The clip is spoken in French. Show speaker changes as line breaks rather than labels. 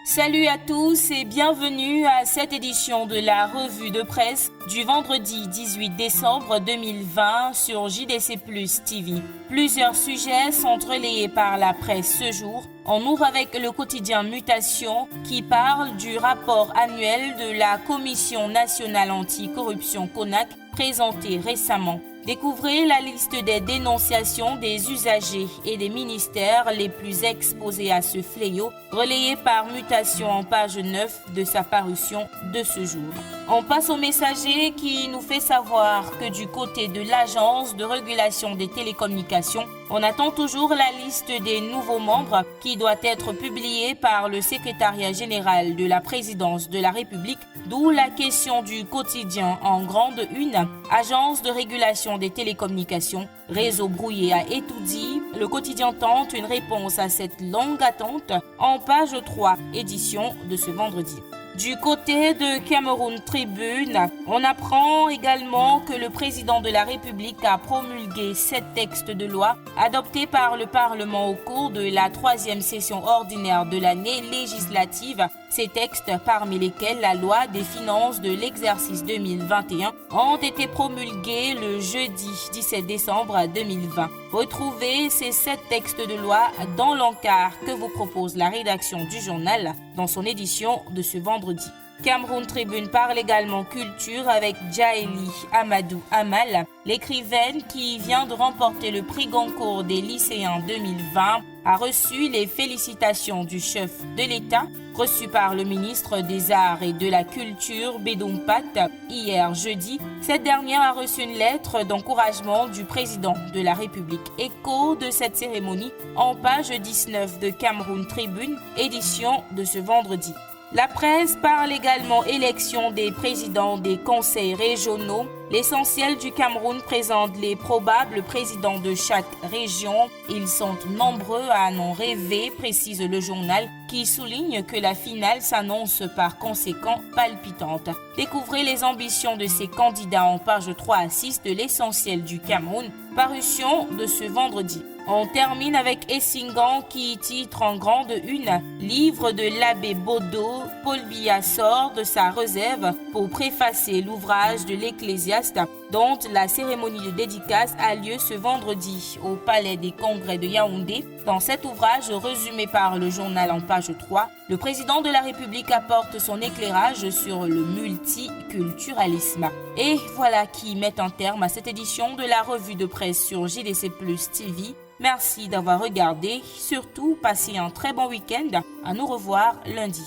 Salut à tous et bienvenue à cette édition de la revue de presse du vendredi 18 décembre 2020 sur JDC Plus TV. Plusieurs sujets sont relayés par la presse ce jour. On ouvre avec le quotidien Mutation qui parle du rapport annuel de la Commission nationale anticorruption CONAC présenté récemment. Découvrez la liste des dénonciations des usagers et des ministères les plus exposés à ce fléau, relayé par Mutation en page 9 de sa parution de ce jour. On passe au messager qui nous fait savoir que du côté de l'Agence de régulation des télécommunications, on attend toujours la liste des nouveaux membres qui doit être publiée par le secrétariat général de la présidence de la République, d'où la question du quotidien en grande une. Agence de régulation des télécommunications, réseau brouillé à étourdi, le quotidien tente une réponse à cette longue attente en page 3, édition de ce vendredi. Du côté de Cameroun Tribune, on apprend également que le président de la République a promulgué 7 textes de loi adoptés par le Parlement au cours de la 3e session ordinaire de l'année législative. Ces textes, parmi lesquels la loi des finances de l'exercice 2021, ont été promulgués le jeudi 17 décembre 2020. Retrouvez ces 7 textes de loi dans l'encart que vous propose la rédaction du journal dans son édition de ce vendredi. Cameroun Tribune parle également culture avec Djaeli Amadou Amal, l'écrivaine qui vient de remporter le prix Goncourt des lycéens 2020, a reçu les félicitations du chef de l'État, reçu par le ministre des Arts et de la Culture, Bédoum Pat, hier jeudi. Cette dernière a reçu une lettre d'encouragement du président de la République. Écho de cette cérémonie en page 19 de Cameroun Tribune, édition de ce vendredi. La presse parle également élection des présidents des conseils régionaux. L'essentiel du Cameroun présente les probables présidents de chaque région. Ils sont nombreux à en rêver, précise le journal, qui souligne que la finale s'annonce par conséquent palpitante. Découvrez les ambitions de ces candidats en page 3 à 6 de l'essentiel du Cameroun, parution de ce vendredi. On termine avec Essingan qui titre en grande une « Livre de l'abbé Bodo ». Paul Biya sort de sa réserve pour préfacer l'ouvrage de l'Ecclésiaste dont la cérémonie de dédicace a lieu ce vendredi au Palais des Congrès de Yaoundé. Dans cet ouvrage résumé par le journal en page 3, le président de la République apporte son éclairage sur le multiculturalisme. Et voilà qui met un terme à cette édition de la revue de presse sur JDC Plus TV. Merci d'avoir regardé. Surtout, passez un très bon week-end. À nous revoir lundi.